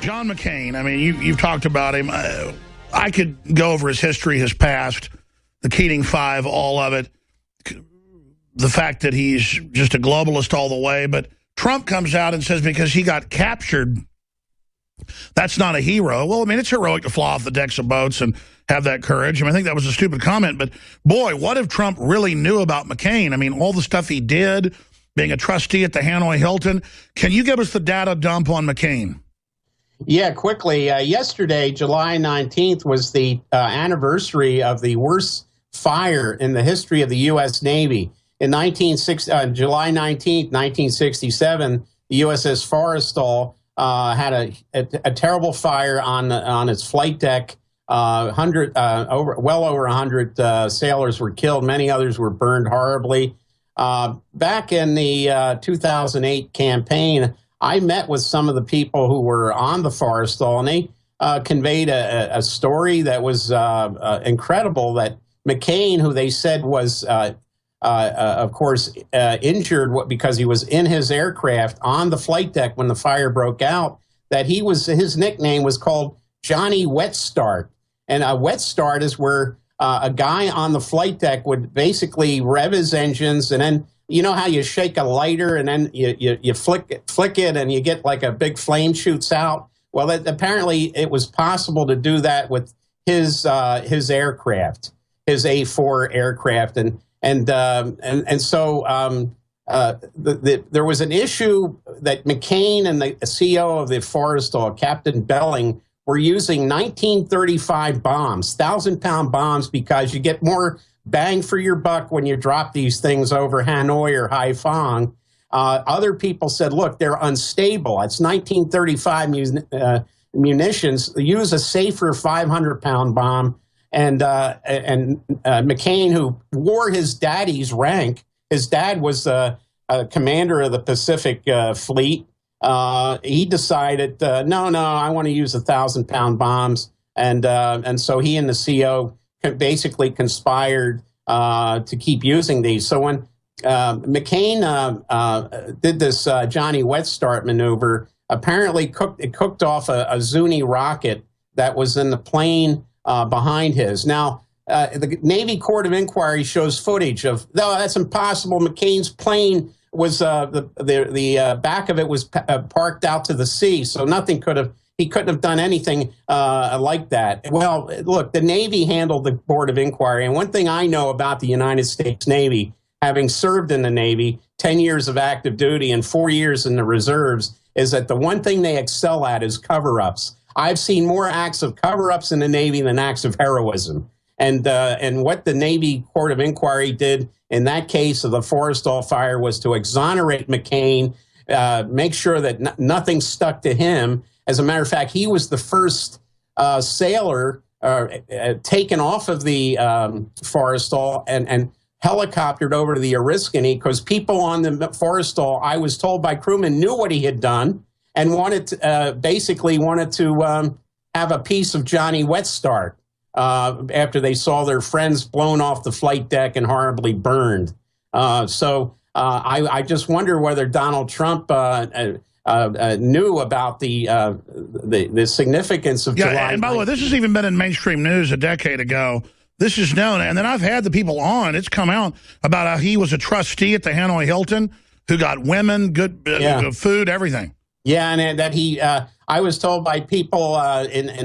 John McCain, I mean, you've talked about him. I could go over his history, his past, the Keating Five, all of it. The fact that he's just a globalist all the way. But Trump comes out and says because he got captured, that's not a hero. Well, I mean, it's heroic to fly off the decks of boats and have that courage. I mean, I think that was a stupid comment. But, boy, what if Trump really knew about McCain? I mean, all the stuff he did, being a trustee at the Hanoi Hilton. Can you give us the data dump on McCain? Yeah, quickly. Yesterday, July 19th, was the anniversary of the worst fire in the history of the U.S. Navy. In July 19th, 1967, the USS Forrestal had a terrible fire on its flight deck. Well over 100 sailors were killed. Many others were burned horribly. Back in the 2008 campaign, I met with some of the people who were on the Forrestal, and they conveyed a story that was incredible, that McCain, who they said was, of course, injured because he was in his aircraft on the flight deck when the fire broke out, that his nickname was called Johnny Wet Start. And a wet start is where a guy on the flight deck would basically rev his engines, and then you know how you shake a lighter and then you flick it and you get like a big flame shoots out? Well, apparently it was possible to do that with his aircraft, his A4 aircraft, and so there was an issue that McCain and the CEO of the Forrestal, Captain Belling, were using 1935 bombs, 1,000-pound bombs, because you get more bang for your buck when you drop these things over Hanoi or Haiphong. Other people said, look, they're unstable. It's 1935 munitions. Use a safer 500-pound bomb. And McCain, who wore his daddy's rank, his dad was a commander of the Pacific Fleet. He decided, no, I want to use 1,000-pound bombs. And so he and the CEO basically conspired to keep using these. So when McCain did this Johnny Wet Start maneuver, apparently it cooked off a Zuni rocket that was in the plane behind his. Now, the Navy Court of Inquiry shows footage of, no, that's impossible. McCain's plane was the back of it was parked out to the sea, so he couldn't have done anything like that. Well, look, the Navy handled the Board of Inquiry, and one thing I know about the United States Navy, having served in the Navy, 10 years of active duty and 4 years in the reserves, is that the one thing they excel at is cover-ups. I've seen more acts of cover-ups in the Navy than acts of heroism. And what the Navy Court of Inquiry did in that case of the Forrestal fire was to exonerate McCain, make sure that nothing stuck to him. As a matter of fact, he was the first sailor taken off of the Forrestal and helicoptered over to the Oriskany, because people on the Forrestal, I was told by crewmen, knew what he had done and basically wanted to have a piece of Johnny Wet Start after they saw their friends blown off the flight deck and horribly burned. So I just wonder whether Donald Trump knew about the significance of July. Yeah, and by the way, this has even been in mainstream news a decade ago. This is known, and then I've had the people on. It's come out about how he was a trustee at the Hanoi Hilton who got women, good food, everything. Yeah, and that he, I was told by people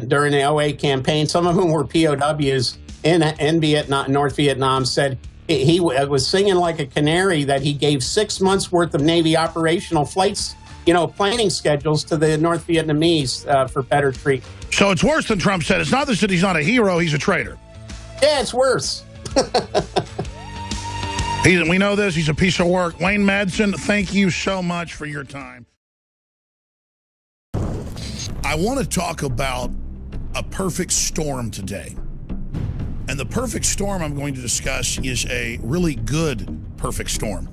during the 08 campaign, some of whom were POWs in Vietnam, North Vietnam, said he was singing like a canary, that he gave 6 months worth of Navy operational flights, planning schedules to the North Vietnamese for better treatment. So it's worse than Trump said. It's not that he's not a hero, he's a traitor. Yeah, it's worse. We know this. He's a piece of work. Wayne Madsen, thank you so much for your time. I want to talk about a perfect storm today. And the perfect storm I'm going to discuss is a really good perfect storm.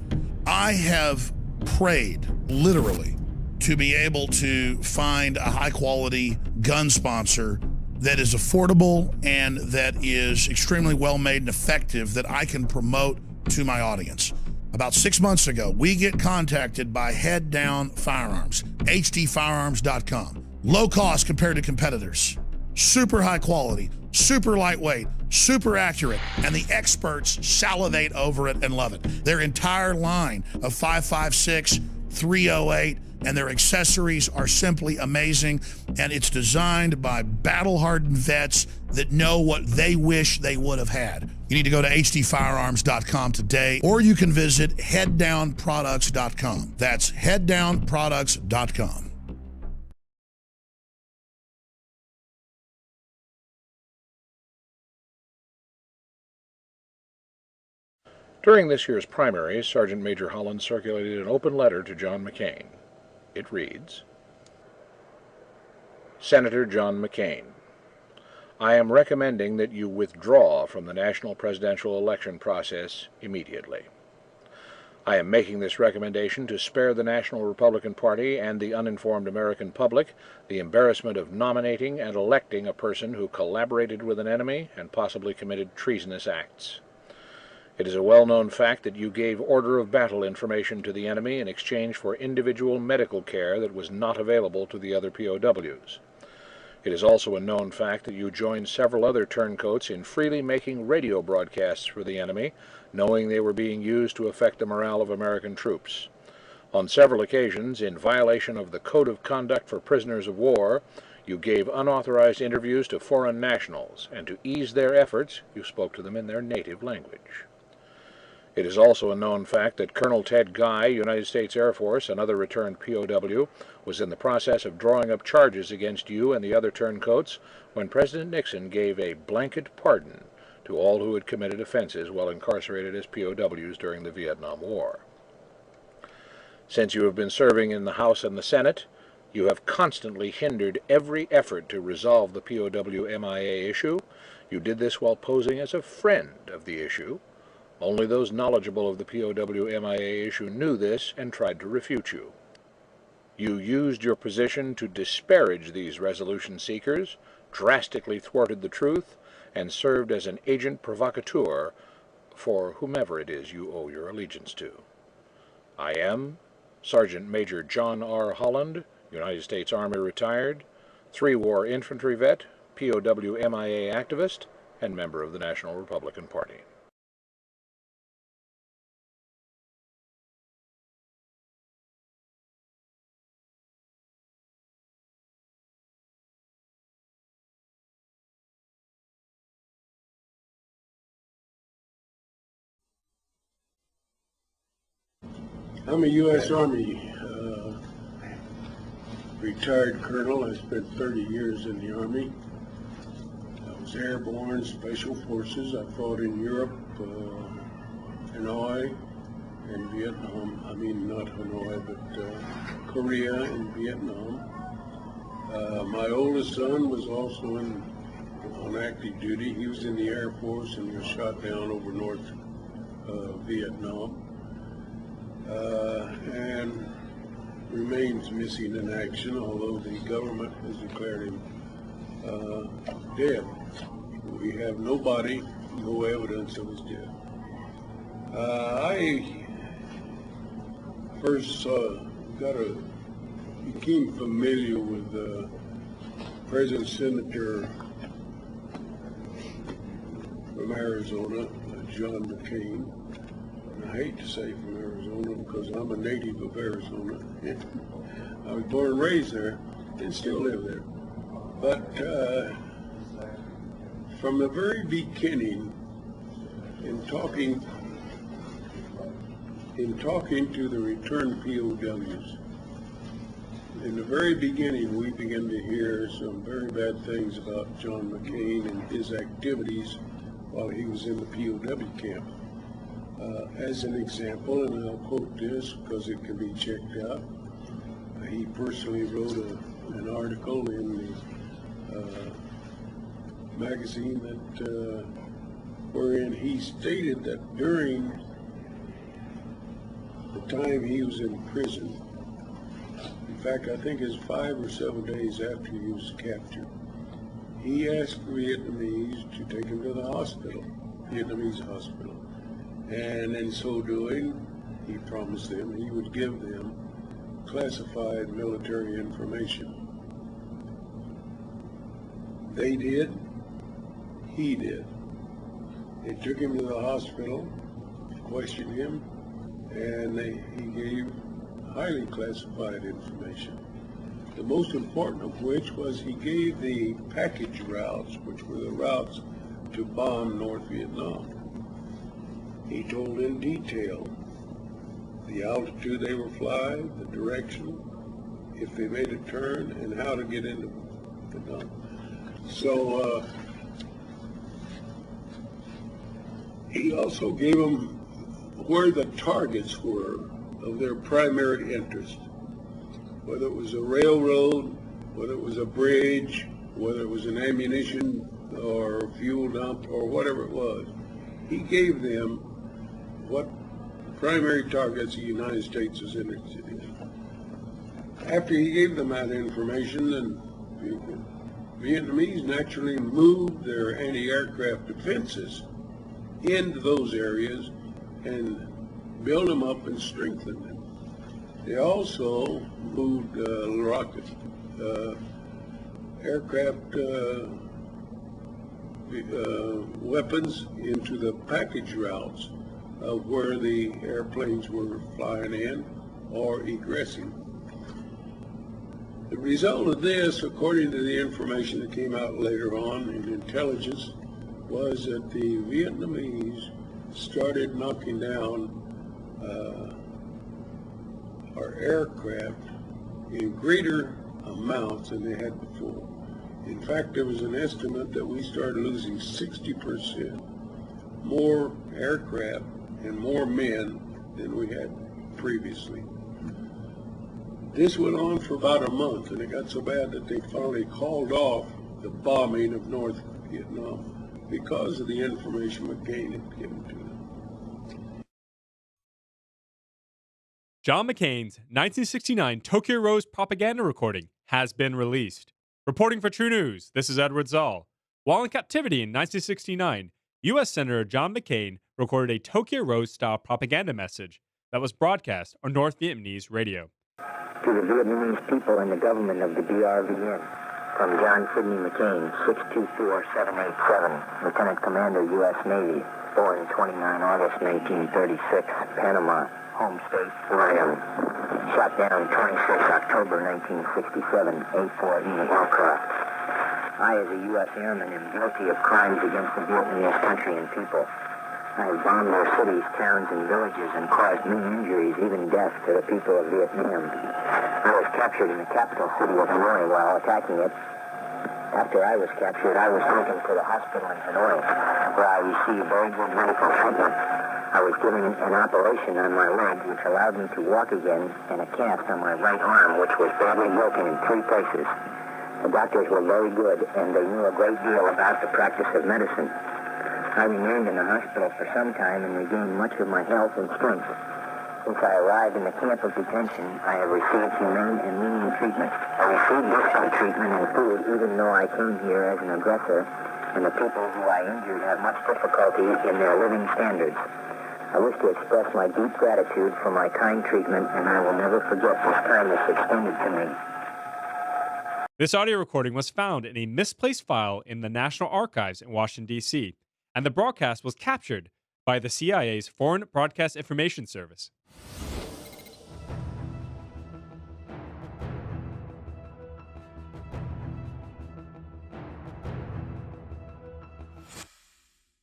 I have prayed, literally, to be able to find a high-quality gun sponsor that is affordable and that is extremely well-made and effective that I can promote to my audience. About 6 months ago, we get contacted by Head Down Firearms, hdfirearms.com. Low cost compared to competitors. Super high quality, super lightweight, super accurate, and the experts salivate over it and love it. Their entire line of 5.56, 308, and their accessories are simply amazing, and it's designed by battle-hardened vets that know what they wish they would have had. You need to go to hdfirearms.com today, or you can visit headdownproducts.com. That's headdownproducts.com. During this year's primaries, Sergeant Major Holland circulated an open letter to John McCain. It reads, Senator John McCain, I am recommending that you withdraw from the national presidential election process immediately. I am making this recommendation to spare the National Republican Party and the uninformed American public the embarrassment of nominating and electing a person who collaborated with an enemy and possibly committed treasonous acts. It is a well-known fact that you gave order of battle information to the enemy in exchange for individual medical care that was not available to the other POWs. It is also a known fact that you joined several other turncoats in freely making radio broadcasts for the enemy, knowing they were being used to affect the morale of American troops. On several occasions, in violation of the Code of Conduct for Prisoners of War, you gave unauthorized interviews to foreign nationals, and to ease their efforts, you spoke to them in their native language. It is also a known fact that Colonel Ted Guy, United States Air Force, another returned POW, was in the process of drawing up charges against you and the other turncoats when President Nixon gave a blanket pardon to all who had committed offenses while incarcerated as POWs during the Vietnam War. Since you have been serving in the House and the Senate, you have constantly hindered every effort to resolve the POW MIA issue. You did this while posing as a friend of the issue. Only those knowledgeable of the POW MIA issue knew this and tried to refute you. You used your position to disparage these resolution seekers, drastically thwarted the truth, and served as an agent provocateur for whomever it is you owe your allegiance to. I am Sergeant Major John R. Holland, United States Army retired, 3-war infantry vet, POW MIA activist, and member of the National Republican Party. I'm a U.S. Army retired colonel. I spent 30 years in the Army. I was airborne, special forces. I fought in Europe, Hanoi, and Vietnam. I mean, not Hanoi, but Korea and Vietnam. My oldest son was also on active duty. He was in the Air Force and was shot down over North Vietnam. And remains missing in action, although the government has declared him dead. We have no body, no evidence of his death. I first became familiar with President Senator from Arizona, John McCain. I hate to say from Arizona because I'm a native of Arizona. I was born and raised there and still live there. But from the very beginning, in talking to the returned POWs, in the very beginning we began to hear some very bad things about John McCain and his activities while he was in the POW camp. As an example, and I'll quote this because it can be checked out, he personally wrote an article in the magazine that wherein he stated that during the time he was in prison, in fact I think it's 5 or 7 days after he was captured, he asked Vietnamese to take him to the hospital, Vietnamese hospital. And in so doing, he promised them he would give them classified military information. They did. He did. They took him to the hospital, questioned him, and he gave highly classified information. The most important of which was he gave the package routes, which were the routes to bomb North Vietnam. He told in detail the altitude they were flying, the direction, if they made a turn, and how to get into Vietnam. So he also gave them where the targets were of their primary interest, whether it was a railroad, whether it was a bridge, whether it was an ammunition or fuel dump or whatever it was. He gave them what primary targets the United States was interested in. After he gave them that information, then the Vietnamese naturally moved their anti-aircraft defenses into those areas and built them up and strengthened them. They also moved aircraft weapons into the package routes of where the airplanes were flying in or egressing. The result of this, according to the information that came out later on in intelligence, was that the Vietnamese started knocking down our aircraft in greater amounts than they had before. In fact, there was an estimate that we started losing 60% more aircraft and more men than we had previously. This went on for about a month, and it got so bad that they finally called off the bombing of North Vietnam because of the information McCain had given to them. John McCain's 1969 Tokyo Rose propaganda recording has been released. Reporting for True News, this is Edward Zoll. While in captivity in 1969, U.S. Senator John McCain recorded a Tokyo Rose-style propaganda message that was broadcast on North Vietnamese radio. To the Vietnamese people and the government of the DRVN, from John Sidney McCain, 624-787, Lieutenant Commander, U.S. Navy, born 29 August 1936, Panama, home state, Oregon. Shot down 26 October 1967, A-4E aircraft. I, as a U.S. airman, am guilty of crimes against the Vietnamese country and people. I have bombed their cities, towns, and villages and caused many injuries, even death, to the people of Vietnam. I was captured in the capital city of Hanoi while attacking it. After I was captured, I was taken to the hospital in Hanoi, where I received very good medical treatment. I was given an operation on my leg, which allowed me to walk again, and a cast on my right arm, which was badly broken in 3 places. The doctors were very good, and they knew a great deal about the practice of medicine. I remained in the hospital for some time and regained much of my health and strength. Since I arrived in the camp of detention, I have received humane and lenient treatment. I received discount treatment and food, even though I came here as an aggressor, and the people who I injured have much difficulty in their living standards. I wish to express my deep gratitude for my kind treatment, and I will never forget this kindness extended to me. This audio recording was found in a misplaced file in the National Archives in Washington, D.C., and the broadcast was captured by the CIA's Foreign Broadcast Information Service.